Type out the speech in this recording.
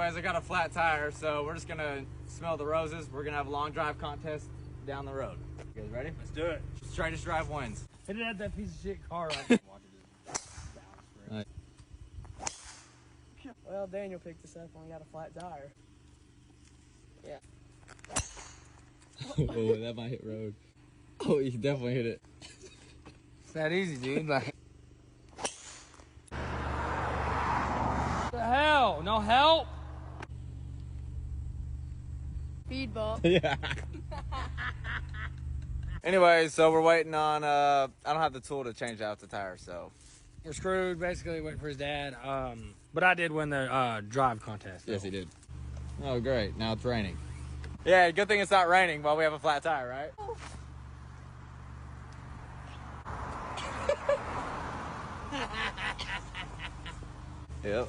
anyways, I got a flat tire, so we're just gonna smell the roses. We're gonna have a long drive contest down the road. You guys ready? Let's do it. Straightest drive wins. Hit it at that piece of shit car. Right. Well, Daniel picked this up when he got a flat tire. Yeah. Oh, that might hit road. Oh, you definitely hit it. It's that easy, dude. Like, What the hell? No help? Speed bump. Yeah. Anyways, so we're waiting on, I don't have the tool to change out the tire, so. We're screwed. Basically, waiting for his dad. But I did win the drive contest. Yes, he did. Oh, great. Now it's raining. Yeah, good thing it's not raining while we have a flat tire, right? Yep.